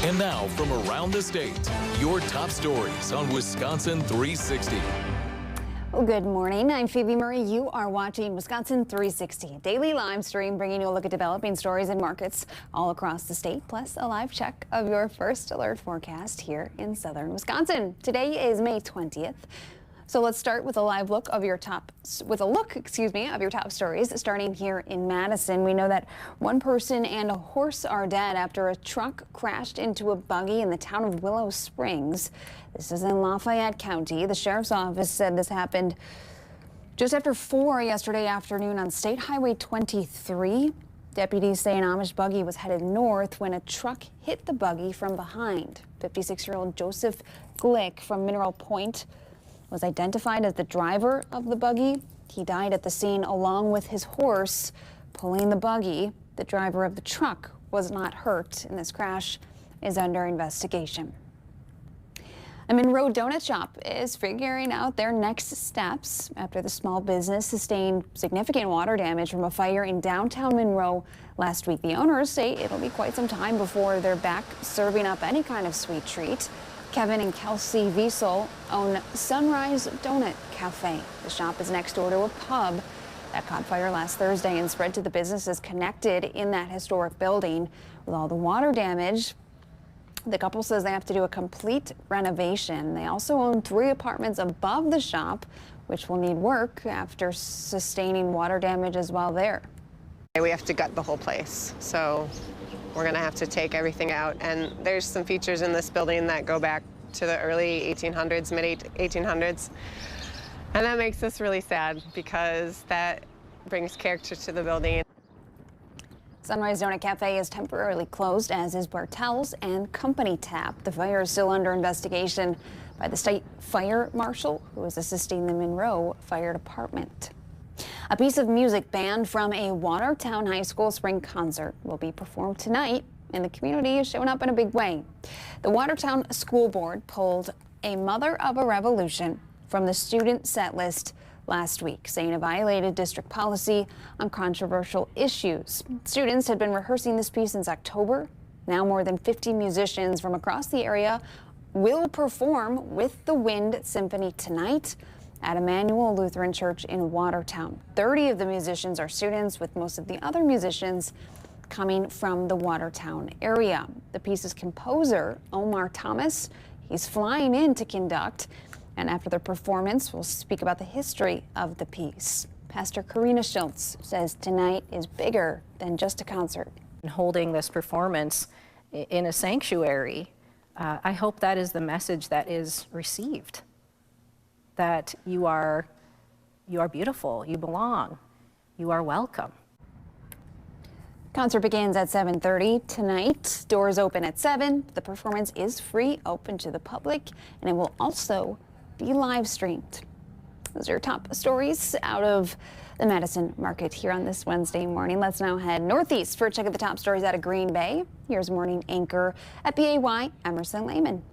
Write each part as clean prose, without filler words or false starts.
And now from around the state, your top stories on Wisconsin 360. Well, good morning. I'm Phoebe Murray. You are watching Wisconsin 360, a daily live stream bringing you a look at developing stories and markets all across the state, plus a live check of your first alert forecast here in southern Wisconsin. Today is May 20th. So let's start with a live look of your top stories. Starting here in Madison, we know that one person and a horse are dead after a truck crashed into a buggy in the town of Willow Springs. This is in Lafayette County. The sheriff's office said this happened just after 4 yesterday afternoon on State Highway 23. Deputies say an Amish buggy was headed north when a truck hit the buggy from behind. 56-year-old Joseph Glick from Mineral Point was identified as the driver of the buggy. He died at the scene along with his horse pulling the buggy. The driver of the truck was not hurt, and this crash is under investigation. A Monroe donut shop is figuring out their next steps after the small business sustained significant water damage from a fire in downtown Monroe last week. The owners say it'll be quite some time before they're back serving up any kind of sweet treat. Kevin and Kelsey Wiesel own Sunrise Donut Cafe. The shop is next door to a pub that caught fire last Thursday and spread to the businesses connected in that historic building. With all the water damage, the couple says they have to do a complete renovation. They also own 3 apartments above the shop, which will need work after sustaining water damage as well there. We have to gut the whole place, so we're going to have to take everything out. And there's some features in this building that go back to the early 1800s, mid-1800s. And that makes us really sad because that brings character to the building. Sunrise Donut Cafe is temporarily closed, as is Bartels and Company Tap. The fire is still under investigation by the state fire marshal, who is assisting the Monroe Fire Department. A piece of music banned from a Watertown High School spring concert will be performed tonight, and the community is showing up in a big way. The Watertown School Board pulled A Mother of a Revolution from the student set list last week, saying it violated district policy on controversial issues. Students had been rehearsing this piece since October. Now more than 50 musicians from across the area will perform with the Wind Symphony tonight at Emmanuel Lutheran Church in Watertown. 30 of the musicians are students, with most of the other musicians coming from the Watertown area. The piece's composer, Omar Thomas, he's flying in to conduct, and after the performance, we'll speak about the history of the piece. Pastor Karina Schultz says tonight is bigger than just a concert. Holding this performance in a sanctuary, I hope that is the message that is received. That you are beautiful, you belong, you are welcome. Concert begins at 7:30 tonight. Doors open at 7. The performance is free, open to the public, and it will also be live streamed. Those are your top stories out of the Madison market here on this Wednesday morning. Let's now head northeast for a check of the top stories out of Green Bay. Here's morning anchor at BAY, Emerson Lehman.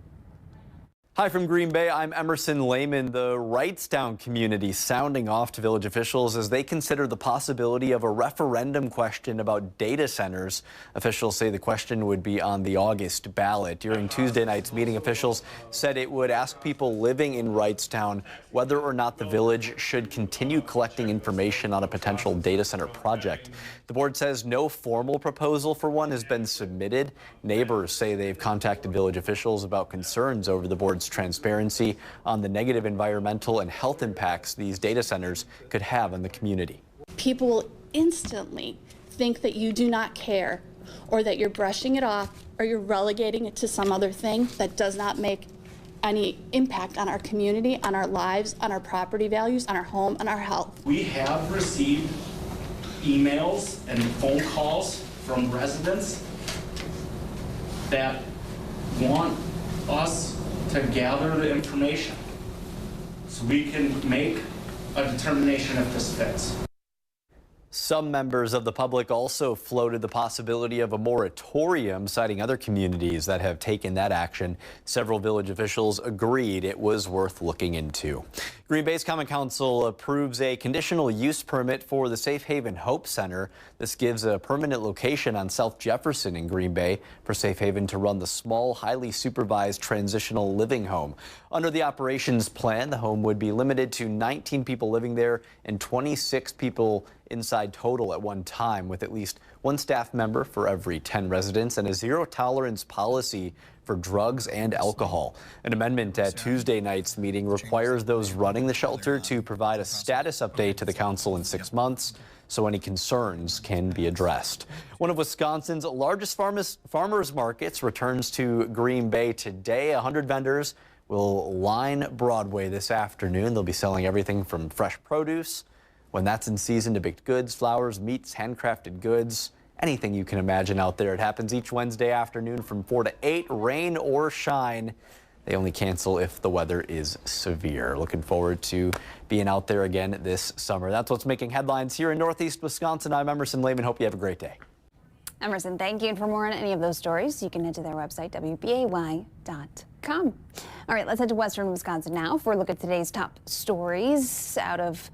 Hi from Green Bay, I'm Emerson Lehman. The Wrightstown community sounding off to village officials as they consider the possibility of a referendum question about data centers. Officials say the question would be on the August ballot. During Tuesday night's meeting, officials said it would ask people living in Wrightstown whether or not the village should continue collecting information on a potential data center project. The board says no formal proposal for one has been submitted. Neighbors say they've contacted village officials about concerns over the board's transparency on the negative environmental and health impacts these data centers could have on the community. People will instantly think that you do not care, or that you're brushing it off, or you're relegating it to some other thing that does not make any impact on our community, on our lives, on our property values, on our home, on our health. We have received emails and phone calls from residents that want us to gather the information so we can make a determination if this fits. Some members of the public also floated the possibility of a moratorium, citing other communities that have taken that action. Several village officials agreed it was worth looking into. Green Bay's Common Council approves a conditional use permit for the Safe Haven Hope Center. This gives a permanent location on South Jefferson in Green Bay for Safe Haven to run the small, highly supervised transitional living home. Under the operations plan, the home would be limited to 19 people living there and 26 people inside total at one time, with at least one staff member for every 10 residents and a zero tolerance policy for drugs and alcohol. An amendment at Tuesday night's meeting requires those running the shelter to provide a status update to the council in 6 months so any concerns can be addressed. One of Wisconsin's largest farmers markets returns to Green Bay today. 100 vendors will line Broadway this afternoon. They'll be selling everything from fresh produce, when that's in season, to baked goods, flowers, meats, handcrafted goods, anything you can imagine out there. It happens each Wednesday afternoon from 4 to 8, rain or shine. They only cancel if the weather is severe. Looking forward to being out there again this summer. That's what's making headlines here in Northeast Wisconsin. I'm Emerson Lehman. Hope you have a great day. Emerson, thank you. And for more on any of those stories, you can head to their website, WBAY.com. All right, let's head to Western Wisconsin now for a look at today's top stories out of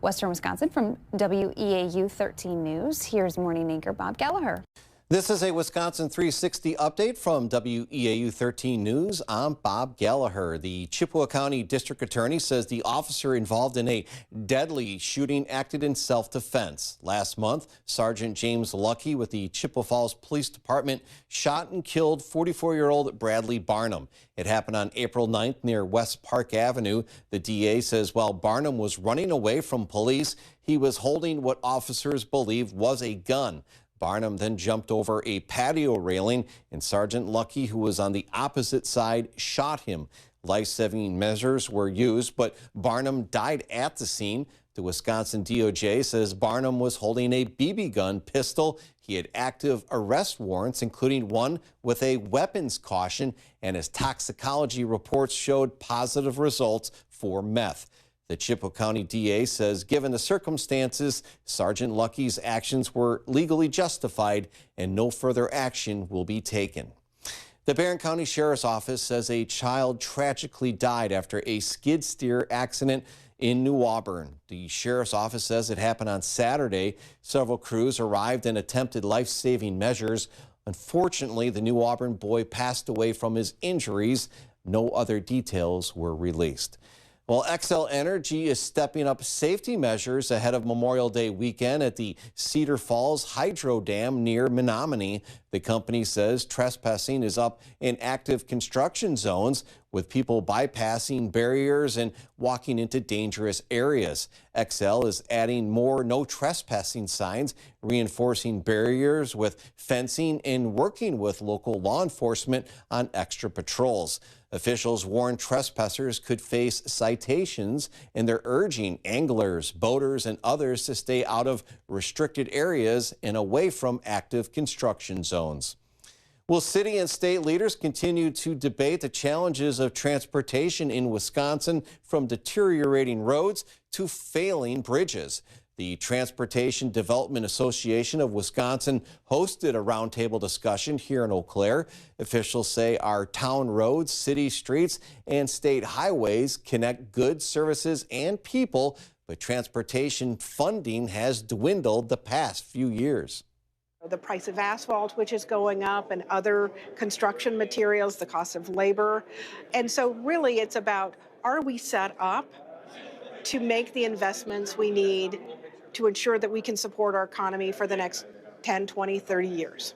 Western Wisconsin from WEAU 13 News. Here's morning anchor Bob Gallagher. This is a Wisconsin 360 update from WEAU 13 News. I'm Bob Gallagher. The Chippewa County District Attorney says the officer involved in a deadly shooting acted in self-defense. Last month, Sergeant James Lucky with the Chippewa Falls Police Department shot and killed 44-year-old Bradley Barnum. It happened on April 9th near West Park Avenue. The DA says while Barnum was running away from police, he was holding what officers believe was a gun. Barnum then jumped over a patio railing, and Sergeant Lucky, who was on the opposite side, shot him. Life-saving measures were used, but Barnum died at the scene. The Wisconsin DOJ says Barnum was holding a BB gun pistol. He had active arrest warrants, including one with a weapons caution, and his toxicology reports showed positive results for meth. The Chippewa County DA says given the circumstances, Sergeant Lucky's actions were legally justified and no further action will be taken. The Barron County Sheriff's Office says a child tragically died after a skid steer accident in New Auburn. The Sheriff's Office says it happened on Saturday. Several crews arrived and attempted life-saving measures. Unfortunately, the New Auburn boy passed away from his injuries. No other details were released. Well, Xcel Energy is stepping up safety measures ahead of Memorial Day weekend at the Cedar Falls Hydro Dam near Menominee. The company says trespassing is up in active construction zones, with people bypassing barriers and walking into dangerous areas. Xcel is adding more no trespassing signs, reinforcing barriers with fencing, and working with local law enforcement on extra patrols. Officials warn trespassers could face citations, and they're urging anglers, boaters, and others to stay out of restricted areas and away from active construction zones. Will city and state leaders continue to debate the challenges of transportation in Wisconsin, from deteriorating roads to failing bridges? The Transportation Development Association of Wisconsin hosted a roundtable discussion here in Eau Claire. Officials say our town roads, city streets, and state highways connect goods, services, and people, but transportation funding has dwindled the past few years. The price of asphalt, which is going up, and other construction materials, the cost of labor. And so really it's about, are we set up to make the investments we need to ensure that we can support our economy for the next 10, 20, 30 years.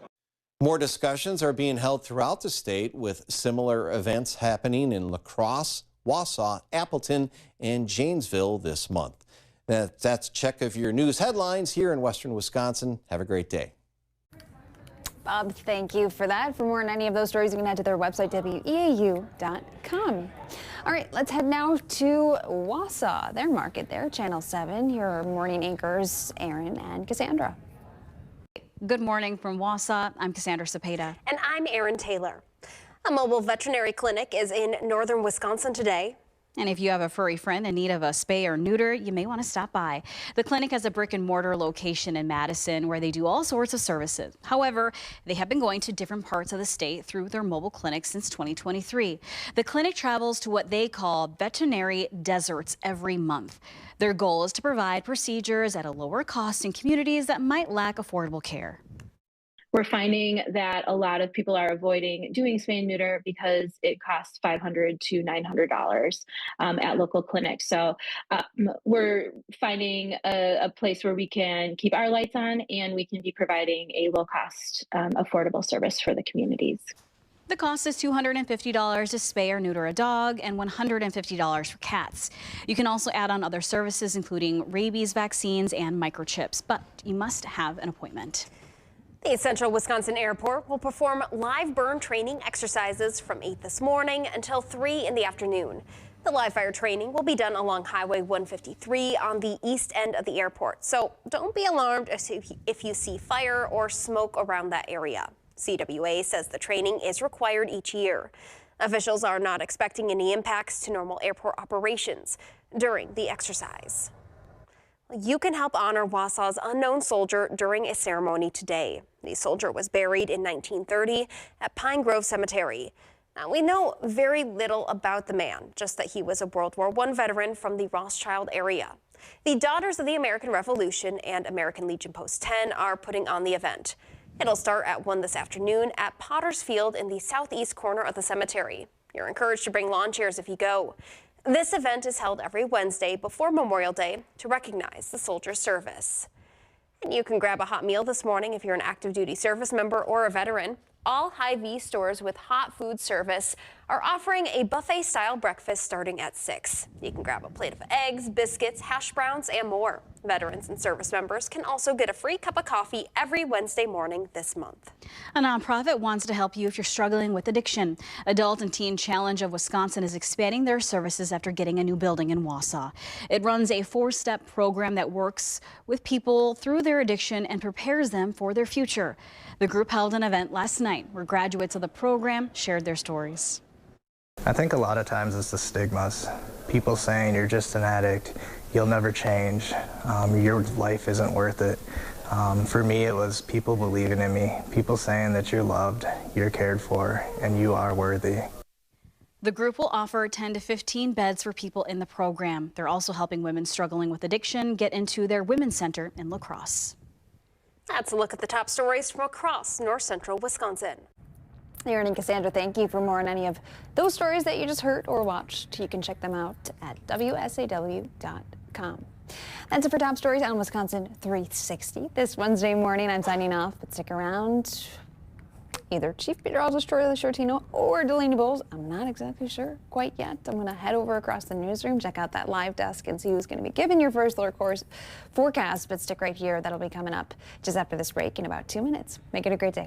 More discussions are being held throughout the state, with similar events happening in La Crosse, Wausau, Appleton, and Janesville this month. That's a check of your news headlines here in Western Wisconsin. Have a great day. Bob, thank you for that. For more on any of those stories, you can head to their website, WEAU.com. All right, let's head now to Wausau, their market there, Channel 7. Here are morning anchors Aaron and Cassandra. Good morning from Wausau. I'm Cassandra Cepeda. And I'm Erin Taylor. A mobile veterinary clinic is in northern Wisconsin today. And if you have a furry friend in need of a spay or neuter, you may want to stop by. The clinic has a brick and mortar location in Madison where they do all sorts of services. However, they have been going to different parts of the state through their mobile clinic since 2023. The clinic travels to what they call veterinary deserts every month. Their goal is to provide procedures at a lower cost in communities that might lack affordable care. We're finding that a lot of people are avoiding doing spay and neuter because it costs $500 to $900 at local clinics. So we're finding a place where we can keep our lights on and we can be providing a low-cost, affordable service for the communities. The cost is $250 to spay or neuter a dog and $150 for cats. You can also add on other services, including rabies vaccines and microchips, but you must have an appointment. The Central Wisconsin Airport will perform live burn training exercises from 8 this morning until 3 in the afternoon. The live fire training will be done along Highway 153 on the east end of the airport. So don't be alarmed if you see fire or smoke around that area. CWA says the training is required each year. Officials are not expecting any impacts to normal airport operations during the exercise. You can help honor Wausau's unknown soldier during a ceremony today. The soldier was buried in 1930 at Pine Grove Cemetery. Now, we know very little about the man, just that he was a World War I veteran from the Rothschild area. The Daughters of the American Revolution and American Legion Post 10 are putting on the event. It'll start at 1 this afternoon at Potter's Field in the southeast corner of the cemetery. You're encouraged to bring lawn chairs if you go. This event is held every Wednesday before Memorial Day to recognize the soldiers' service. And you can grab a hot meal this morning if you're an active duty service member or a veteran. All Hy-Vee stores with hot food service are offering a buffet-style breakfast starting at 6. You can grab a plate of eggs, biscuits, hash browns, and more. Veterans and service members can also get a free cup of coffee every Wednesday morning this month. A nonprofit wants to help you if you're struggling with addiction. Adult and Teen Challenge of Wisconsin is expanding their services after getting a new building in Wausau. It runs a 4-step program that works with people through their addiction and prepares them for their future. The group held an event last night where graduates of the program shared their stories. I think a lot of times it's the stigmas. People saying you're just an addict, you'll never change, your life isn't worth it. For me, it was people believing in me, people saying that you're loved, you're cared for, and you are worthy. The group will offer 10 to 15 beds for people in the program. They're also helping women struggling with addiction get into their Women's Center in La Crosse. That's a look at the top stories from across north central Wisconsin. Aaron and Cassandra, thank you. For more on any of those stories that you just heard or watched, you can check them out at WSAW.com. That's it for Top Stories on Wisconsin 360. This Wednesday morning, I'm signing off, but stick around. Either Chief Meteorologist Troy Shortino or Delaney Bowles. I'm not exactly sure quite yet. I'm going to head over across the newsroom, check out that live desk, and see who's going to be giving your first lower course forecast. But stick right here. That'll be coming up just after this break in about 2 minutes. Make it a great day.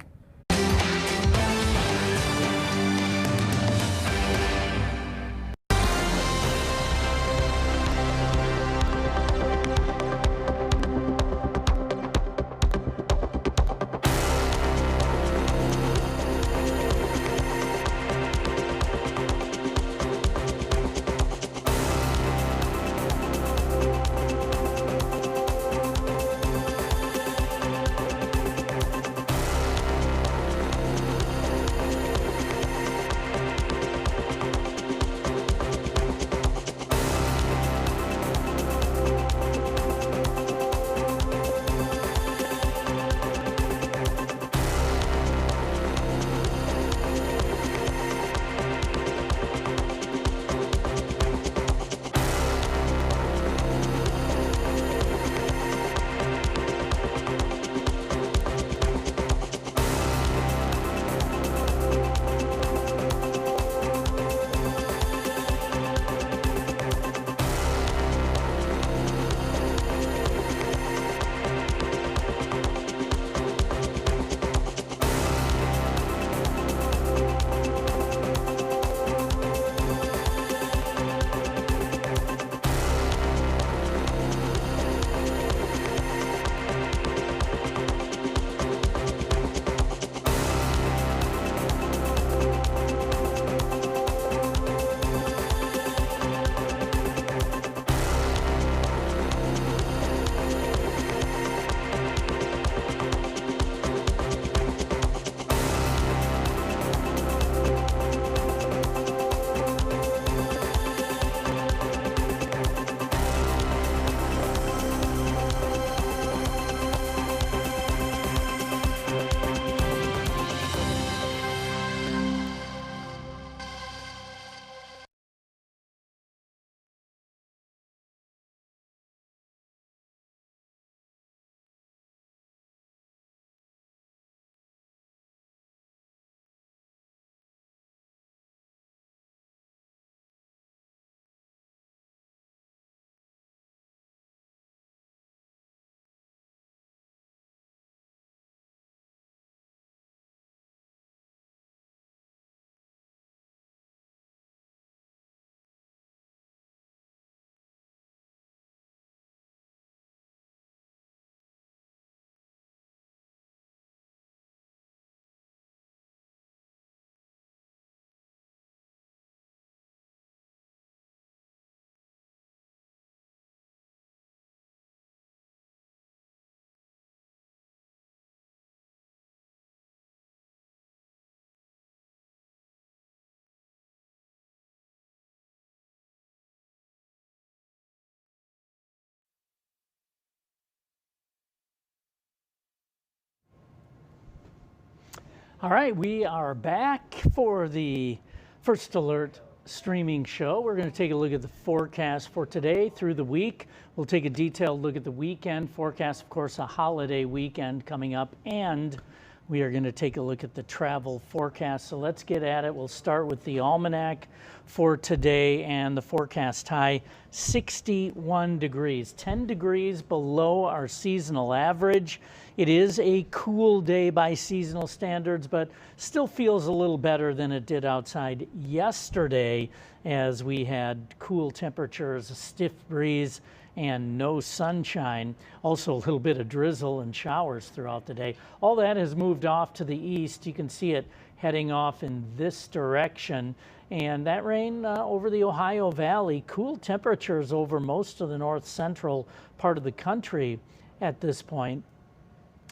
All right, we are back for the First Alert streaming show. We're going to take a look at the forecast for today through the week. We'll take a detailed look at the weekend forecast, of course, a holiday weekend coming up, and we are going to take a look at the travel forecast. So let's get at it. We'll start with the almanac for today, and the forecast high 61 degrees, 10 degrees below our seasonal average. It is a cool day by seasonal standards, but still feels a little better than it did outside yesterday, as we had cool temperatures, a stiff breeze, and no sunshine. Also a little bit of drizzle and showers throughout the day. All that has moved off to the east. You can see it heading off in this direction. And that rain over the Ohio Valley, cool temperatures over most of the north central part of the country at this point.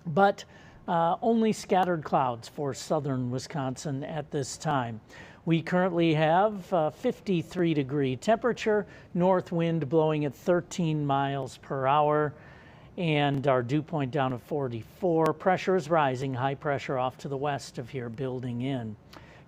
But only scattered clouds for southern Wisconsin at this time. We currently have 53-degree temperature, north wind blowing at 13 miles per hour, and our dew point down at 44. Pressure is rising, high pressure off to the west of here building in.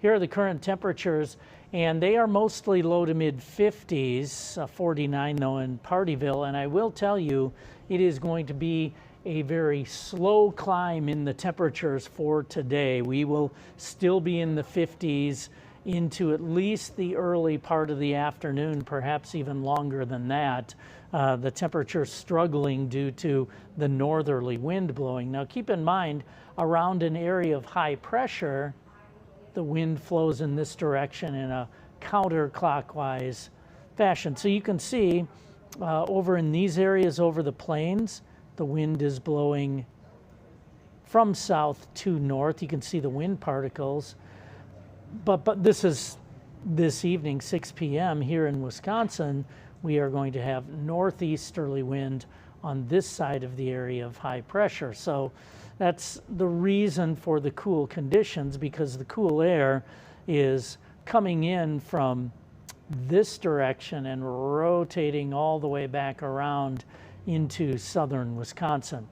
Here are the current temperatures, and they are mostly low to mid 50s, 49 though in Partyville, and I will tell you it is going to be a very slow climb in the temperatures for today. We will still be in the 50s into at least the early part of the afternoon, perhaps even longer than that. The temperature struggling due to the northerly wind blowing. Now keep in mind, around an area of high pressure, the wind flows in this direction in a counterclockwise fashion. So you can see over in these areas over the plains, the wind is blowing from south to north. You can see the wind particles. But this is this evening, 6 p.m. here in Wisconsin, we are going to have northeasterly wind on this side of the area of high pressure. So that's the reason for the cool conditions, because the cool air is coming in from this direction and rotating all the way back around into southern Wisconsin.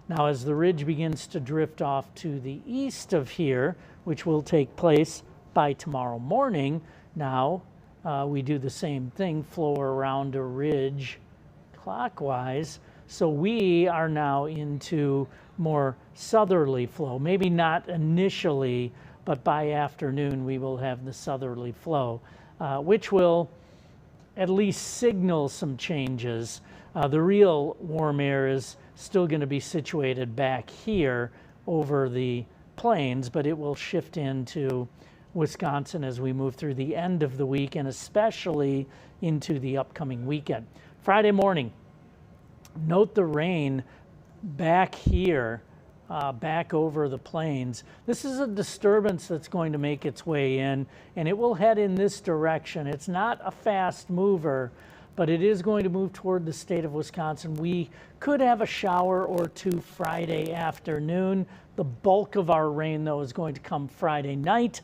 Now, as the ridge begins to drift off to the east of here, which will take place by tomorrow morning, now we do the same thing, flow around a ridge clockwise. So we are now into more southerly flow. Maybe not initially, but by afternoon we will have the southerly flow, which will at least signal some changes. The real warm air is still going to be situated back here over the plains, but it will shift into Wisconsin as we move through the end of the week and especially into the upcoming weekend. Friday morning, note the rain back here, back over the plains. This is a disturbance that's going to make its way in, and it will head in this direction. It's not a fast mover, but it is going to move toward the state of Wisconsin. We could have a shower or two Friday afternoon. The bulk of our rain, though, is going to come Friday night,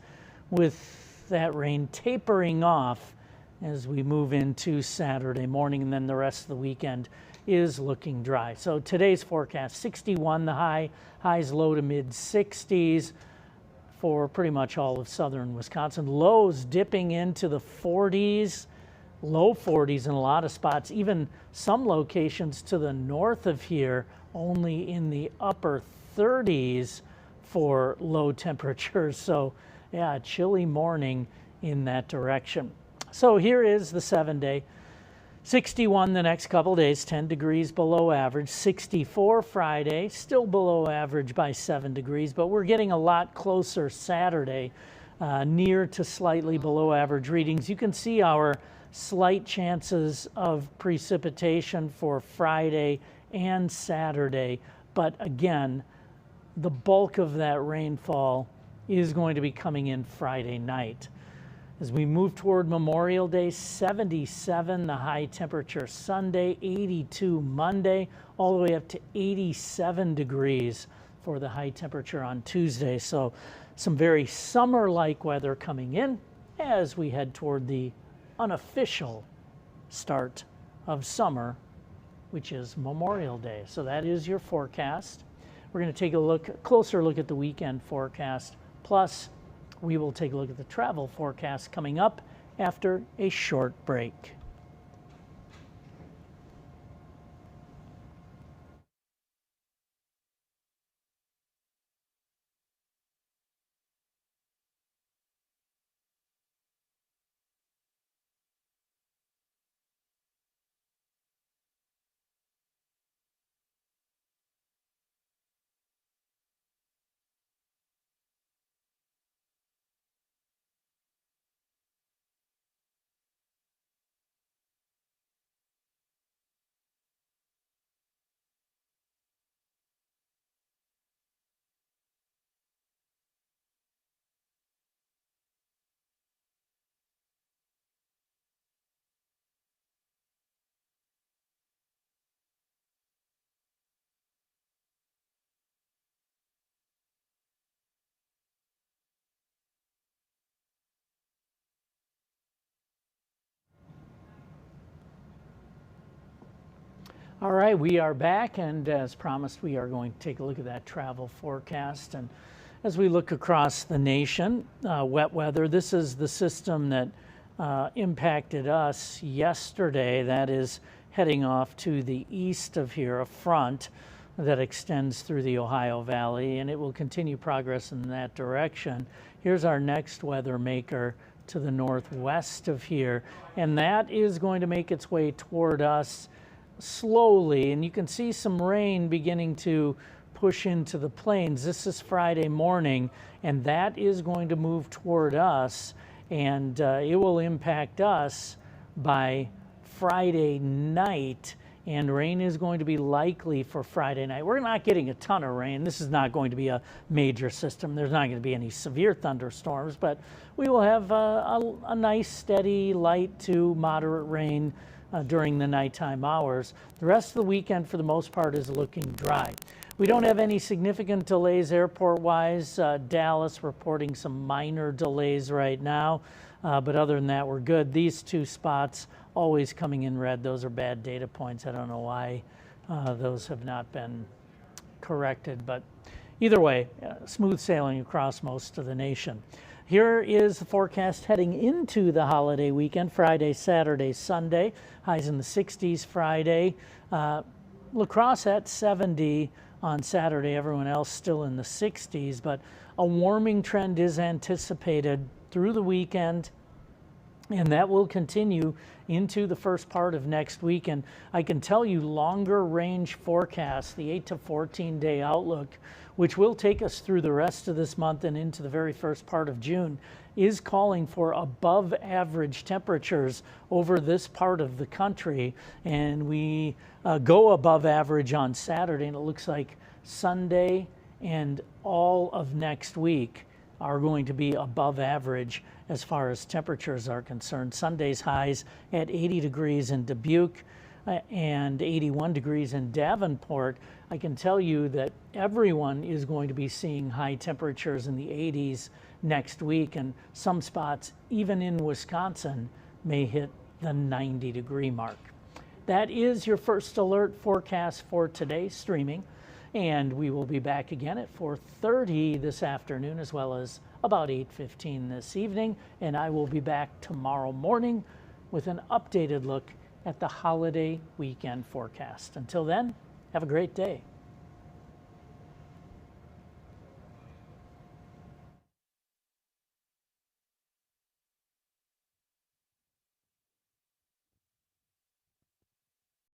with that rain tapering off as we move into Saturday morning, and then the rest of the weekend is looking dry. So today's forecast, 61 the high, highs low to mid 60s for pretty much all of southern Wisconsin. Lows dipping into the 40s, low 40s in a lot of spots, even some locations to the north of here, only in the upper 30s for low temperatures. So yeah, a chilly morning in that direction. So here is the 7-day. 61 the next couple days, 10 degrees below average. 64 Friday, still below average by 7 degrees, but we're getting a lot closer Saturday, near to slightly below average readings. You can see our slight chances of precipitation for Friday and Saturday, but again, the bulk of that rainfall is going to be coming in Friday night. As we move toward Memorial Day, 77 the high temperature Sunday, 82 Monday, all the way up to 87 degrees for the high temperature on Tuesday. So some very summer-like weather coming in as we head toward the unofficial start of summer, which is Memorial Day. So that is your forecast. We're going to take a closer look at the weekend forecast Plus, we will take a look at the travel forecast coming up after a short break. All right, we are back, and as promised, we are going to take a look at that travel forecast. And as we look across the nation, wet weather, this is the system that impacted us yesterday. That is heading off to the east of here, a front that extends through the Ohio Valley, and it will continue progress in that direction. Here's our next weather maker to the northwest of here, and that is going to make its way toward us slowly, and you can see some rain beginning to push into the plains. This is Friday morning, and that is going to move toward us, and it will impact us by Friday night, and rain is going to be likely for Friday night. We're not getting a ton of rain. This is not going to be a major system. There's not going to be any severe thunderstorms, but we will have a nice, steady, light to moderate rain during the nighttime hours. The rest of the weekend, for the most part, is looking dry. We don't have any significant delays airport-wise. Dallas reporting some minor delays right now, but other than that, we're good. These two spots always coming in red. Those are bad data points. I don't know why those have not been corrected, but either way, smooth sailing across most of the nation. Here is the forecast heading into the holiday weekend, Friday, Saturday, Sunday. Highs in the 60s Friday. La Crosse at 70 on Saturday. Everyone else still in the 60s, but a warming trend is anticipated through the weekend, and that will continue into the first part of next week. And I can tell you longer range forecasts, the 8 to 14 day outlook, which will take us through the rest of this month and into the very first part of June, is calling for above average temperatures over this part of the country. And we go above average on Saturday, and it looks like Sunday and all of next week are going to be above average as far as temperatures are concerned. Sunday's highs at 80 degrees in Dubuque and 81 degrees in Davenport. I can tell you that everyone is going to be seeing high temperatures in the 80s next week, and some spots, even in Wisconsin, may hit the 90-degree mark. That is your first alert forecast for today, streaming, and we will be back again at 4:30 this afternoon, as well as about 8:15 this evening, and I will be back tomorrow morning with an updated look at the holiday weekend forecast. Until then, have a great day.